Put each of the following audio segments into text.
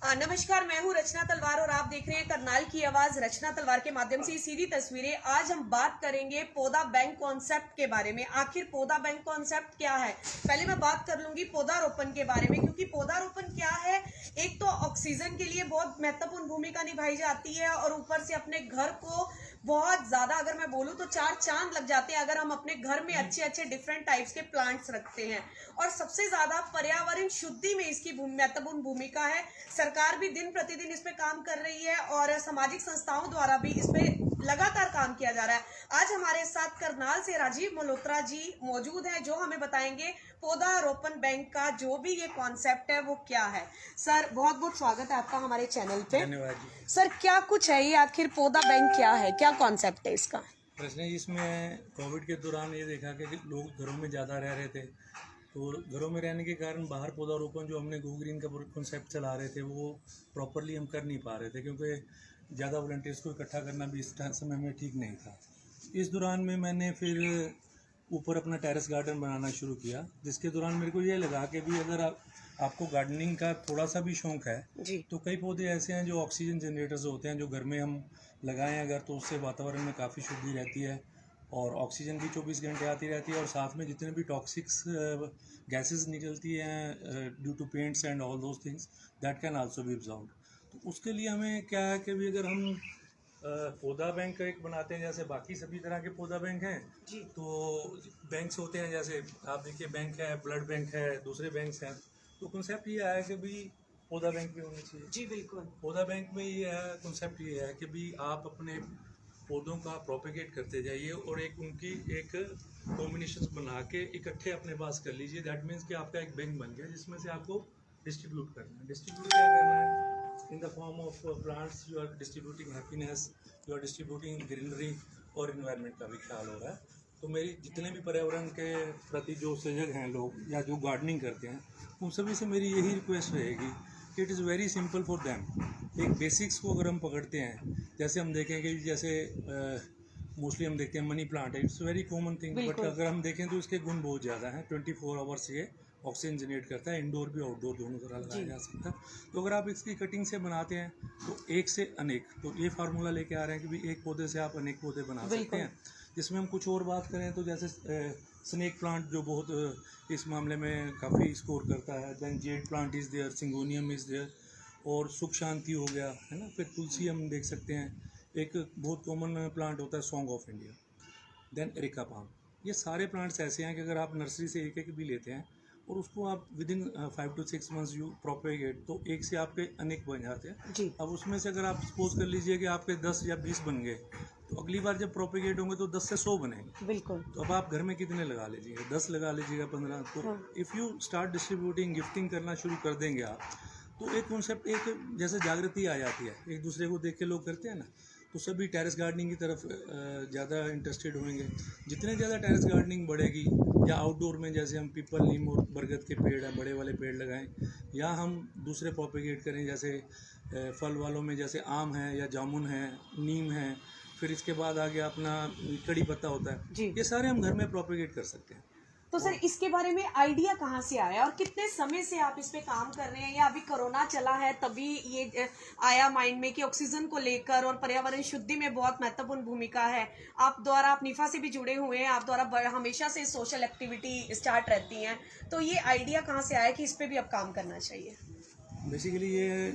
नमस्कार, मैं हूं रचना तलवार और आप देख रहे हैं करनाल की आवाज रचना तलवार के माध्यम से सीधी तस्वीरें। आज हम बात करेंगे पौधा बैंक कॉन्सेप्ट के बारे में। आखिर पौधा बैंक कॉन्सेप्ट क्या है, पहले मैं बात कर लूंगी पौधारोपण के बारे में, क्योंकि पौधारोपण क्या है। एक तो ऑक्सीजन के लिए बहुत महत्वपूर्ण भूमिका निभाई जाती है और ऊपर से अपने घर को बहुत ज्यादा, अगर मैं बोलूं तो 4 चांद लग जाते हैं अगर हम अपने घर में अच्छे अच्छे डिफरेंट टाइप्स के प्लांट्स रखते हैं। और सबसे ज्यादा पर्यावरण शुद्धि में इसकी महत्वपूर्ण भूमिका है। सरकार भी दिन प्रतिदिन इस पे काम कर रही है और सामाजिक संस्थाओं द्वारा भी इस पे लगातार काम किया जा रहा है। आज हमारे साथ करनाल से राजीव मल्होत्रा जी मौजूद हैं, जो हमें बताएंगे पौधारोपण बैंक का जो भी ये कॉन्सेप्ट है वो क्या है। सर, बहुत बहुत स्वागत है आपका हमारे चैनल पे। धन्यवाद जी। सर, क्या कुछ है ये, आखिर पौधा बैंक क्या है, क्या कॉन्सेप्ट है इसका? प्रश्न इसमें कोविड के दौरान ये देखा कि लोग घरों में ज़्यादा रह रहे थे, तो घरों में रहने के कारण बाहर पौधारोपण जो हमने गो ग्रीन का कॉन्सेप्ट चला रहे थे वो प्रॉपरली हम कर नहीं पा रहे थे, क्योंकि ज़्यादा वॉलंटियर्स को इकट्ठा करना भी इस समय में ठीक नहीं था। इस दौरान में मैंने फिर ऊपर अपना टेरेस गार्डन बनाना शुरू किया, जिसके दौरान मेरे को ये लगा कि भी अगर आपको गार्डनिंग का थोड़ा सा भी शौक है जी। तो कई पौधे ऐसे हैं जो ऑक्सीजन जनरेटर्स होते हैं, जो घर में हम लगाएं अगर तो उससे वातावरण में काफ़ी शुद्धि रहती है और ऑक्सीजन भी 24 घंटे आती रहती है, और साथ में जितने भी टॉक्सिक्स गैसेस निकलती हैं due to paints and all those things that can also be absorbed. तो उसके लिए हमें क्या है कि भी अगर हम पौधा बैंक एक बनाते हैं, जैसे बाकी सभी तरह के पौधा बैंक हैं जी। तो बैंक्स होते हैं, जैसे आप देखिए बैंक है, ब्लड बैंक है, दूसरे बैंक्स हैं, तो कॉन्सेप्ट ये है कि भी पौधा बैंक भी होना चाहिए। जी बिल्कुल। पौधा बैंक में ये है, कॉन्सेप्ट ये है कि भी आप अपने पौधों का प्रोपेगेट करते जाइए और एक उनकी एक कॉम्बिनेशन बना के इकट्ठे अपने पास कर लीजिए। दैट मीन्स कि आपका एक बैंक बन गया जिसमें से आपको डिस्ट्रीब्यूट करना है। डिस्ट्रीब्यूट क्या करना है? In the form of plants you are distributing happiness, you are distributing greenery और इन्वायरमेंट का भी ख्याल हो रहा है। तो मेरी जितने भी पर्यावरण के प्रति जो सजग हैं लोग या जो गार्डनिंग करते हैं, उन सभी से मेरी यही रिक्वेस्ट रहेगी कि it is very simple for them. एक बेसिक्स को अगर हम पकड़ते हैं, जैसे हम देखें कि जैसे मोस्टली हम देखते हैं मनी प्लांट है, it's very common thing, but अगर हम देखें तो इसके गुण बहुत ज़्यादा हैं। 24 आवर्स ये ऑक्सीजन जनरेट करता है, इंडोर भी आउटडोर दोनों तरह लगाया जा सकता है। तो अगर आप इसकी कटिंग से बनाते हैं तो एक से अनेक, तो ये फार्मूला लेके आ रहे हैं कि भी एक पौधे से आप अनेक पौधे बना सकते हैं। जिसमें हम कुछ और बात करें तो जैसे स्नेक प्लांट जो बहुत इस मामले में काफ़ी स्कोर करता है, then jade plant is there, syngonium is there, और सुख शांति हो गया है ना। फिर तुलसी हम देख सकते हैं, एक बहुत कॉमन प्लांट होता है song of India, then areca palm. ये सारे प्लांट्स ऐसे हैं कि अगर आप नर्सरी से एक एक भी लेते हैं और उसको आप with in 5 to 6 months you propagate, तो एक से आपके अनेक बन जाते हैं जी। अब उसमें से अगर आप सपोज कर लीजिए कि आपके 10 या 20 बन गए, तो अगली बार जब प्रोपेगेट होंगे तो 10 से 100 बनेंगे। बिल्कुल। तो अब आप घर में कितने लगा लीजिएगा? 10 लगा लीजिएगा, 15। तो if you start distributing, gifting करना शुरू कर देंगे आप, तो एक कॉन्सेप्ट, एक जैसे जागृति आ जाती है, एक दूसरे को देख के लोग करते हैं ना, तो सभी टेरेस गार्डनिंग की तरफ ज़्यादा इंटरेस्टेड होंगे। जितने ज़्यादा टेरेस गार्डनिंग बढ़ेगी, या आउटडोर में जैसे हम पीपल, नीम और बरगद के पेड़ हैं, बड़े वाले पेड़ लगाएं, या हम दूसरे प्रोपेगेट करें, जैसे फल वालों में जैसे आम है या जामुन है, नीम है, फिर इसके बाद आ गया अपना कड़ी पत्ता होता है जी। ये सारे हम घर में प्रोपेगेट कर सकते हैं। तो सर, इसके बारे में आइडिया कहाँ से आया और कितने समय से आप इस पे काम कर रहे हैं, या अभी कोरोना चला है तभी ये आया माइंड में कि ऑक्सीजन को लेकर और पर्यावरण शुद्धि में बहुत महत्वपूर्ण भूमिका है? आप द्वारा, आप निफा से भी जुड़े हुए हैं, आप द्वारा हमेशा से सोशल एक्टिविटी स्टार्ट रहती हैं, तो ये आइडिया कहाँ से आया कि इस पे भी अब काम करना चाहिए? बेसिकली ये,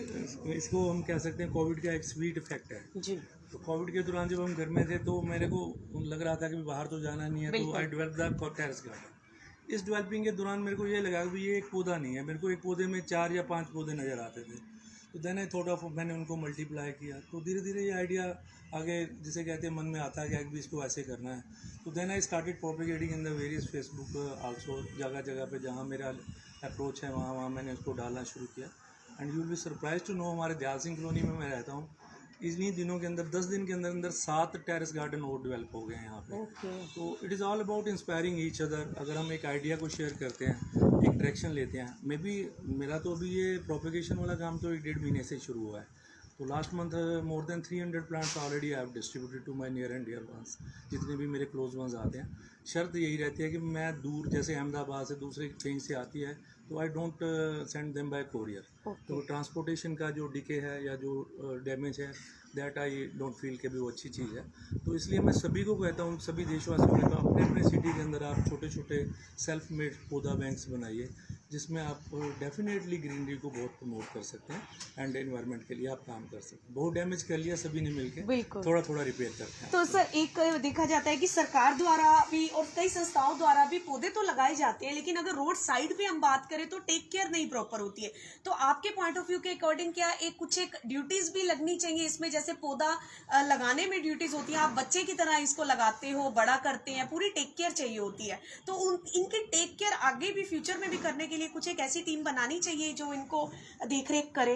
इसको हम कह सकते हैं कोविड का एक स्वीट इफेक्ट है जी। तो कोविड के दौरान जब हम घर में थे तो मेरे को लग रहा था कि बाहर तो जाना नहीं है, तो I develop the terrace garden. इस डेवलपिंग के दौरान मेरे को ये लगा कि ये एक पौधा नहीं है, मेरे को एक पौधे में 4 या 5 पौधे नज़र आते थे। तो देन आई थॉट ऑफ, मैंने उनको मल्टीप्लाई किया, तो धीरे धीरे ये आइडिया आगे, जिसे कहते हैं मन में आता है कि भी इसको ऐसे करना है। तो then I started propagating in the various Facebook also, जगह जगह पे जहाँ मेरा अप्रोच है वहाँ वहाँ मैंने उसको डालना शुरू किया। And you will be surprise to know, हमारे दयाल सिंह कॉलोनी में मैं रहता हूँ, इन्हीं दिनों के अंदर 10 दिन के अंदर अंदर 7 टेरेस गार्डन और डेवलप हो गए हैं यहाँ पे। तो it is all about inspiring each other. अगर हम एक आइडिया को शेयर करते हैं, एक डायरेक्शन लेते हैं, मे बी मेरा तो अभी ये प्रोपेगेशन वाला काम तो 1.5 महीने से शुरू हुआ है। तो last month more than 300 plants already I have distributed to my near and dear ones, जितने भी मेरे क्लोज वंस आते हैं। शर्त यही रहती है कि मैं दूर, जैसे अहमदाबाद से दूसरे कहीं से आती है तो I don't send them by courier. तो ट्रांसपोर्टेशन का जो डिके है या जो डैमेज है दैट आई डोंट फील कि भी वो अच्छी चीज़ है। तो इसलिए मैं सभी को कहता हूँ, सभी देशवासियों को, अपने अपने सिटी के अंदर आप छोटे छोटे सेल्फ मेड पौधा बैंक्स बनाइए, जिसमें आप डेफिनेटली ग्रीनरी को बहुत प्रमोट कर सकते हैं एंड एनवायरनमेंट के लिए आप काम कर सकते हैं। बहुत डैमेज कर लिया सभी ने मिलकर, थोड़ा थोड़ा रिपेयर करते हैं। तो सर एक देखा जाता है कि सरकार द्वारा भी और कई संस्थाओं द्वारा भी पौधे तो लगाए जाते हैं, लेकिन अगर रोड साइड पे हम बात करें तो टेक केयर नहीं प्रॉपर होती है। तो आपके पॉइंट ऑफ व्यू के अकॉर्डिंग क्या एक ड्यूटीज भी लगनी चाहिए इसमें? जैसे पौधा लगाने में ड्यूटीज होती है, आप बच्चे की तरह इसको लगाते हो, बड़ा करते हैं, पूरी टेक केयर चाहिए होती है। तो इनकी टेक केयर आगे भी फ्यूचर में भी करने के लिए कुछ एक ऐसी टीम बनानी चाहिए जो इनको देख रेख करे।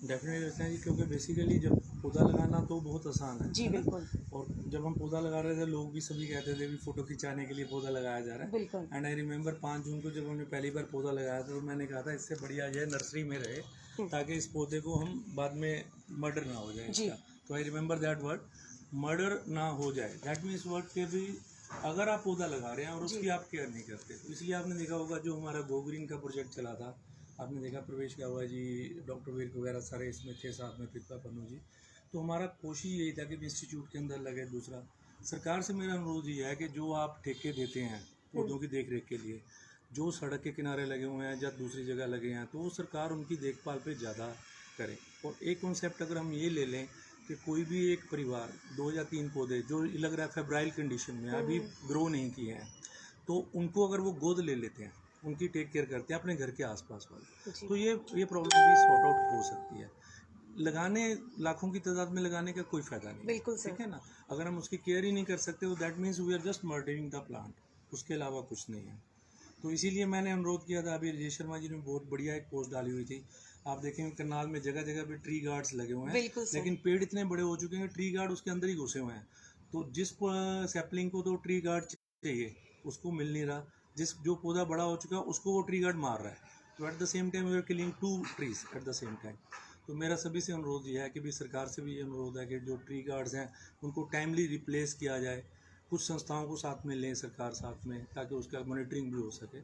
डेफिनेटली लगता है जी, क्योंकि बेसिकली जब पौधा लगाना तो बहुत आसान है जी बिल्कुल। और जब हम पौधा लगा रहे थे लोग भी सभी कहते थे भी फोटो खिंचाने के लिए पौधा लगाया जा रहा है। बिल्कुल। एंड आई रिमेंबर 5 जून को जब हमने पहली बार पौधा लगाया था तो मैंने कहा था इससे बढ़िया ये नर्सरी में रहे ताकि इस पौधे को हम बाद में मर्डर ना हो जाए इसका। तो I remember that word, murder ना हो जाए। दैट मीन्स वर्ड के भी अगर आप पौधा लगा रहे हैं और उसकी आप केयर नहीं करते, तो इसलिए आपने देखा होगा जो हमारा गो ग्रीन का प्रोजेक्ट चला था, आपने देखा प्रवेश गवा जी, डॉक्टर वीर वगैरह सारे इसमें थे साथ में, पृथ्वा पन्नू जी। तो हमारा कोशिश यही था कि इंस्टीट्यूट के अंदर लगे। दूसरा, सरकार से मेरा अनुरोध ये है कि जो आप ठेके देते हैं पौधों की देख रेख के लिए, जो सड़क के किनारे लगे हुए हैं या दूसरी जगह लगे हैं, तो सरकार उनकी देखभाल पे ज़्यादा करे। और एक कॉन्सेप्ट अगर हम ये ले लें कि कोई भी एक परिवार 2 या 3 पौधे जो लग रहा है फेब्राइल कंडीशन में अभी ग्रो नहीं किए हैं, तो उनको अगर वो गोद ले लेते हैं, उनकी टेक केयर करते हैं अपने घर के आसपास वाले, तो ये प्रॉब्लम भी सॉर्ट आउट हो सकती है। लगाने लाखों की तादाद में लगाने का कोई फायदा नहीं। बिल्कुल ठीक है ना। अगर हम उसकी केयर ही नहीं कर सकते तो that means we are just murdering the plant, उसके अलावा कुछ नहीं है। तो इसीलिए मैंने अनुरोध किया था। अभी राजेश शर्मा जी ने बहुत बढ़िया एक पोस्ट डाली हुई थी, आप देखेंगे करनाल में जगह जगह पे ट्री गार्ड्स लगे हुए हैं, लेकिन पेड़ इतने बड़े हो चुके हैं ट्री गार्ड उसके अंदर ही घुसे हुए हैं। तो जिस सैपलिंग को तो ट्री गार्ड चाहिए उसको मिल नहीं रहा, जो पौधा बड़ा हो चुका है उसको वो ट्री गार्ड मार रहा है। तो at the same time we are killing 2 trees at the same time. तो मेरा सभी से अनुरोध ये है कि भी सरकार से भी ये अनुरोध है कि जो ट्री गार्ड्स हैं उनको टाइमली रिप्लेस किया जाए, कुछ संस्थाओं को साथ में लें सरकार साथ में, ताकि उसका मॉनिटरिंग भी हो सके।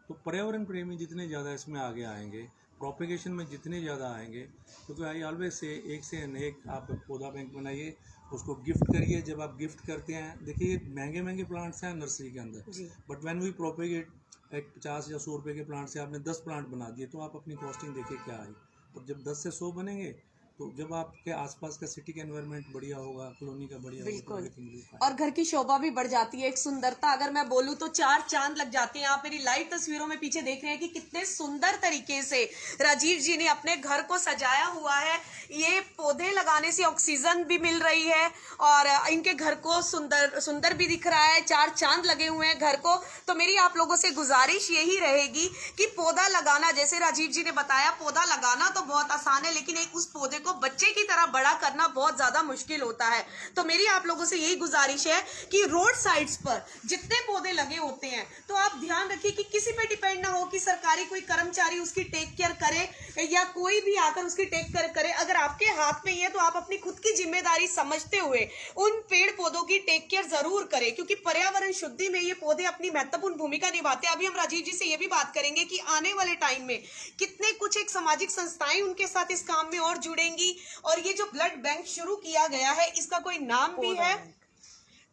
तो पर्यावरण प्रेमी जितने ज़्यादा इसमें आगे आएंगे, प्रोपेगेशन में जितने ज़्यादा आएंगे, क्योंकि आई ऑलवेज से एक से अनेक आप पौधा बैंक बनाइए, उसको गिफ्ट करिए। जब आप गिफ्ट करते हैं, देखिए महंगे महंगे प्लांट्स हैं नर्सरी के अंदर, बट व्हेन वी प्रोपेगेट एक 50 या 100 रुपये के प्लांट से आपने 10 प्लांट बना दिए, तो आप अपनी कॉस्टिंग देखिए क्या आई। और जब 10 से 100 बनेंगे, तो जब आपके आसपास का सिटी का एनवायरनमेंट बढ़िया होगा, कॉलोनी का बढ़िया होगा, और घर की शोभा भी बढ़ जाती है, एक सुंदरता अगर मैं बोलूं तो 4 चांद लग जाते हैं। आप मेरी लाइव तस्वीरों में पीछे देख रहे हैं कि कितने सुंदर तरीके से राजीव जी ने अपने घर को सजाया हुआ है। ये पौधे लगाने से ऑक्सीजन भी मिल रही है और इनके घर को सुंदर भी दिख रहा है, 4 चांद लगे हुए हैं घर को। तो मेरी आप लोगों से गुजारिश यही रहेगी कि पौधा लगाना, जैसे राजीव जी ने बताया, पौधा लगाना तो बहुत आसान है, लेकिन एक उस पौधे को बच्चे की तरह बड़ा करना बहुत ज्यादा मुश्किल होता है। तो मेरी आप लोगों से यही गुजारिश है कि रोड साइड्स पर जितने पौधे लगे होते हैं, तो आप ध्यान रखिए कि किसी पे डिपेंड ना हो कि सरकारी कोई कर्मचारी उसकी टेक केयर करे या कोई भी आकर उसकी टेक केयर करे। अगर आपके हाथ में ही है तो आप अपनी खुद की जिम्मेदारी समझते हुए उन पेड़ पौधों की टेक केयर जरूर करें, क्योंकि पर्यावरण शुद्धि में ये पौधे अपनी महत्वपूर्ण भूमिका निभाते हैं। अभी हम राजीव जी से ये भी बात करेंगे कि आने वाले टाइम में कितने कुछ एक सामाजिक संस्थाएं उनके साथ इस काम में और जुड़ेंगी, और ये जो ब्लड बैंक शुरू किया गया है इसका कोई नाम भी है।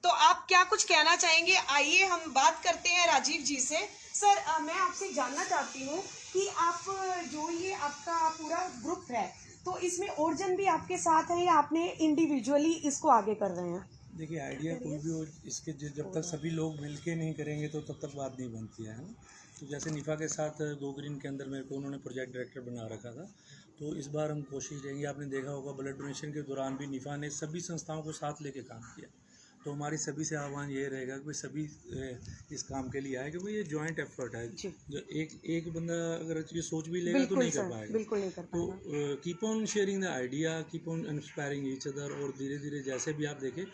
तो आप क्या कुछ कहना चाहेंगे? आइए हम बात करते हैं राजीव जी से। सर, मैं आपसे जानना चाहती हूँ कि आप जो ये आपका पूरा ग्रुप है, तो इसमें ओरिजिन भी आपके साथ है या आपने इंडिविजुअली इसको आगे कर रहे हैं? देखिए, आइडिया कोई भी हो, इसके जब तक सभी लोग मिलके नहीं करेंगे तो तब तक बात नहीं बनती है ना। तो जैसे निफा के साथ गो ग्रीन के अंदर मेरे को उन्होंने प्रोजेक्ट डायरेक्टर बना रखा था, तो इस बार हम कोशिश रहेंगे। आपने देखा होगा ब्लड डोनेशन के दौरान भी निफा ने सभी संस्थाओं को साथ लेके काम किया। तो हमारी सभी से आह्वान ये रहेगा कि सभी इस काम के लिए आए, क्योंकि ये जॉइंट एफर्ट है। जो एक बंदा अगर ये सोच भी लेगा तो नहीं कर पाएगा। बिल्कुल नहीं कर पाएगा। तो keep on sharing the idea, keep on inspiring each other, और धीरे धीरे जैसे भी आप देखें,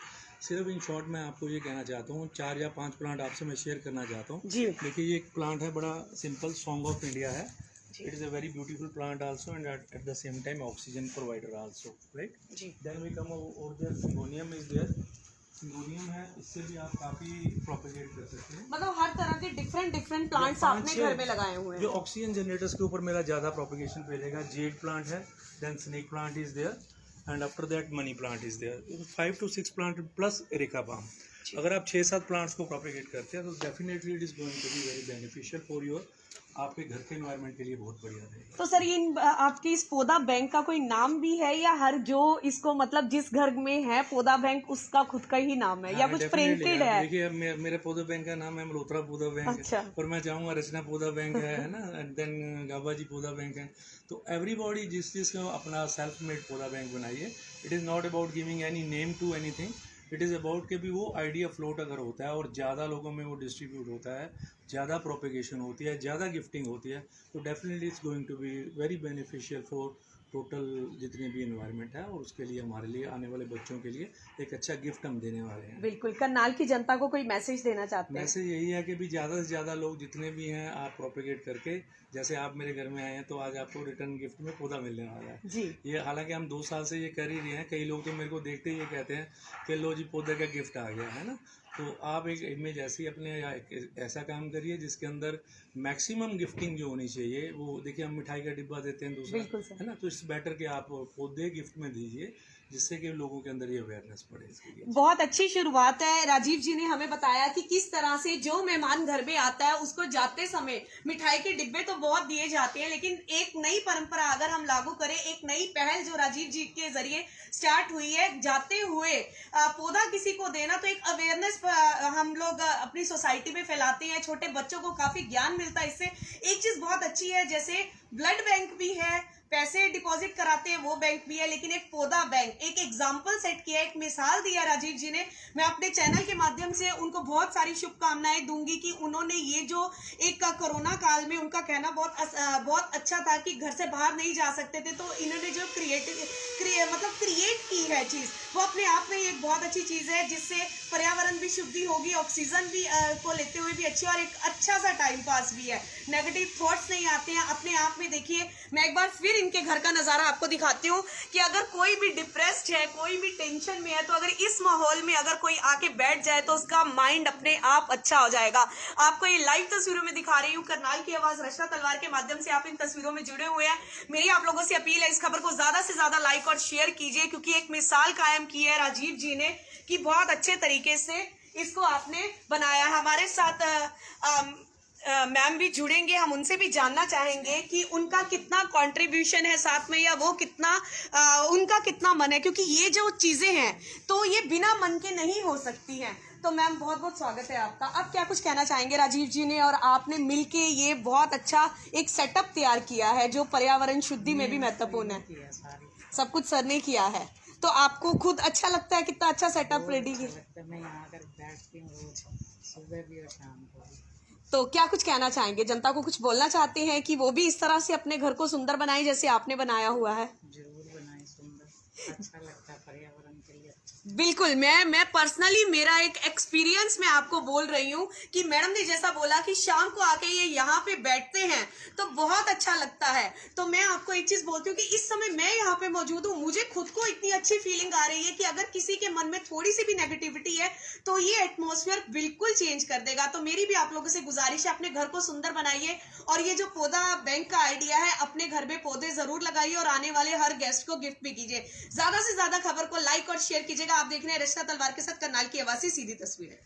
सिर्फ इन शॉर्ट मैं आपको ये कहना चाहता हूँ, 4 या 5 प्लांट आपसे मैं शेयर करना चाहता हूँ। देखिए, ये एक प्लांट है, बड़ा सिंपल, सॉन्ग ऑफ इंडिया है। It is a very beautiful plant also, and at the same time oxygen provider also, right? Then we come over there, syngonium is there. Syngonium है, इससे भी आप काफी प्रोपेगेट कर सकते हैं। मतलब हर तरह के डिफरेंट प्लांट्स आपने घर में लगाए हुए जो हैं। ऑक्सीजन जनरेटर्स के ऊपर मेरा ज़्यादा प्रोपेगेशन फैलेगा, जेड प्लांट है, then snake plant is there, and after that money plant is there, 5 to 6 plant plus areca palm. अगर आप 6-7 प्लांट्स को प्रोपेगेट करते हैं तो definitely it is going to be very beneficial for your, आपके घर के एनवायरनमेंट के लिए बहुत बढ़िया रहेगा। तो सर आपकी इस पौधा बैंक का कोई नाम भी है, या हर जो इसको मतलब जिस घर में है पौधा बैंक उसका खुद का ही नाम है, या कुछ प्रिंटेड है? देखिए मेरे पौधा बैंक का नाम है मल्होत्रा पौधा बैंक। अच्छा। और मैं चाहूँगा रचना पौधा बैंक है ना, एंड देन गाबा जी पौधा बैंक है। तो एवरीबॉडी जिस चीज़ का अपना सेल्फ मेड पौधा बैंक बनाइए। It is not about giving any name to anything, it is about कि भी वो आइडिया फ्लोट अगर होता है और ज़्यादा लोगों में वो डिस्ट्रीब्यूट होता है, ज़्यादा प्रोपेगेशन होती है, ज़्यादा गिफ्टिंग होती है, तो definitely it's going to be very beneficial for total जितने भी इन्वायरमेंट है, और उसके लिए हमारे लिए आने वाले बच्चों के लिए एक अच्छा गिफ्ट हम देने वाले हैं। बिल्कुल। करनाल की जनता को कोई मैसेज देना चाहते हैं? मैसेज यही है कि भी ज़्यादा से ज़्यादा लोग जितने भी हैं आप प्रोपेगेट करके, जैसे आप मेरे घर में आए हैं तो आज आपको रिटर्न गिफ्ट में पौधा मिलने वाला है जी। ये हालांकि हम 2 साल से ये कर ही रहे हैं। कई लोग तो मेरे को देखते ही ये कहते हैं कि लो जी पौधे का गिफ्ट आ गया है ना। तो आप एक इमेज ऐसी अपने या एक ऐसा काम करिए जिसके अंदर मैक्सिमम गिफ्टिंग जो होनी चाहिए। वो देखिए हम मिठाई का डिब्बा देते हैं दूसरा, बिल्कुल सर। है ना, तो इट्स बेटर कि आप पौधे गिफ्ट में दीजिए, जिससे कि लोगों के अंदर ये अवेयरनेस बढ़े इसके लिए। बहुत अच्छी शुरुआत है। राजीव जी ने हमें बताया कि किस तरह से जो मेहमान घर में आता है उसको जाते समय मिठाई के डिब्बे तो बहुत दिए जाते हैं, लेकिन एक नई परंपरा अगर हम लागू करें, एक नई पहल जो राजीव जी के जरिए स्टार्ट हुई है, जाते हुए पौधा किसी को देना, तो एक अवेयरनेस हम लोग अपनी सोसाइटी में फैलाते हैं। छोटे बच्चों को काफी ज्ञान मिलता है इससे। एक चीज बहुत अच्छी है, जैसे ब्लड बैंक भी है, पैसे डिपॉजिट कराते हैं वो बैंक भी है, लेकिन एक पौधा बैंक, एक एग्जाम्पल सेट किया, एक मिसाल दिया राजीव जी ने। मैं अपने चैनल के माध्यम से उनको बहुत सारी शुभकामनाएं दूंगी कि उन्होंने ये जो एक कोरोना काल में उनका कहना बहुत अच्छा था कि घर से बाहर नहीं जा सकते थे, तो इन्होंने जो क्रिएट की है चीज, वो अपने आप में एक बहुत अच्छी चीज है, जिससे पर्यावरण भी शुद्धि होगी, ऑक्सीजन भी को लेते हुए भी अच्छी, और एक अच्छा सा टाइम पास भी है। नेगेटिव थॉट्स नहीं आते हैं अपने आप में। देखिए मैं एक बार फिर इनके घर का नजारा आपको दिखाती हूँ कि अगर कोई भी डिप्रेस्ड है, कोई भी टेंशन में है, तो अगर इस माहौल में अगर कोई आके बैठ जाए तो उसका माइंड अपने आप अच्छा हो जाएगा। आपको ये लाइव तस्वीरों में दिखा रही हूँ। करनाल की आवाज रचना तलवार के माध्यम से आप इन तस्वीरों में जुड़े हुए हैं। मेरी आप लोगों से अपील है, इस खबर को ज्यादा से ज्यादा लाइक और शेयर कीजिए, क्योंकि एक मिसाल कायम की है राजीव जी ने कि बहुत अच्छे तरीके से इसको आपने बनाया। हमारे साथ मैम भी जुड़ेंगे, हम उनसे भी जानना चाहेंगे कि उनका कितना कंट्रीब्यूशन है साथ में, या वो कितना उनका कितना मन है, क्योंकि ये जो चीजें हैं तो ये बिना मन के नहीं हो सकती हैं। तो मैम बहुत बहुत स्वागत है आपका। अब क्या कुछ कहना चाहेंगे? राजीव जी ने और आपने मिलके ये बहुत अच्छा एक सेटअप तैयार किया है जो पर्यावरण शुद्धि में भी महत्वपूर्ण है। सब कुछ सर ने किया है, तो आपको खुद अच्छा लगता है कितना अच्छा सेटअप रेडी किया? मैं यहाँ आकर बैठती हूँ रोज, सुबह भी और शाम को भी। तो क्या कुछ कहना चाहेंगे? जनता को कुछ बोलना चाहते हैं कि वो भी इस तरह से अपने घर को सुंदर बनाए जैसे आपने बनाया हुआ है? जरूर बनाए सुंदर, अच्छा लगता है पर्यावरण के लिए। बिल्कुल। मैं पर्सनली मेरा एक एक्सपीरियंस मैं आपको बोल रही हूँ कि मैडम ने जैसा बोला कि शाम को आके ये यहाँ पे बैठते हैं तो बहुत अच्छा लगता है। तो मैं आपको एक चीज बोलती हूँ कि इस समय मैं यहाँ पे मौजूद हूँ, मुझे खुद को इतनी अच्छी फीलिंग आ रही है कि अगर किसी के मन में थोड़ी सी भी नेगेटिविटी है तो ये एटमॉस्फेयर बिल्कुल चेंज कर देगा। तो मेरी भी आप लोगों से गुजारिश है, अपने घर को सुंदर बनाइए, और ये जो पौधा बैंक का आइडिया है, अपने घर में पौधे जरूर लगाइए और आने वाले हर गेस्ट को गिफ्ट भी कीजिए। ज्यादा से ज्यादा खबर को लाइक और शेयर कीजिएगा। आप देख रहे हैं रचना तलवार के साथ करनाल की आवाज से सीधी तस्वीरें।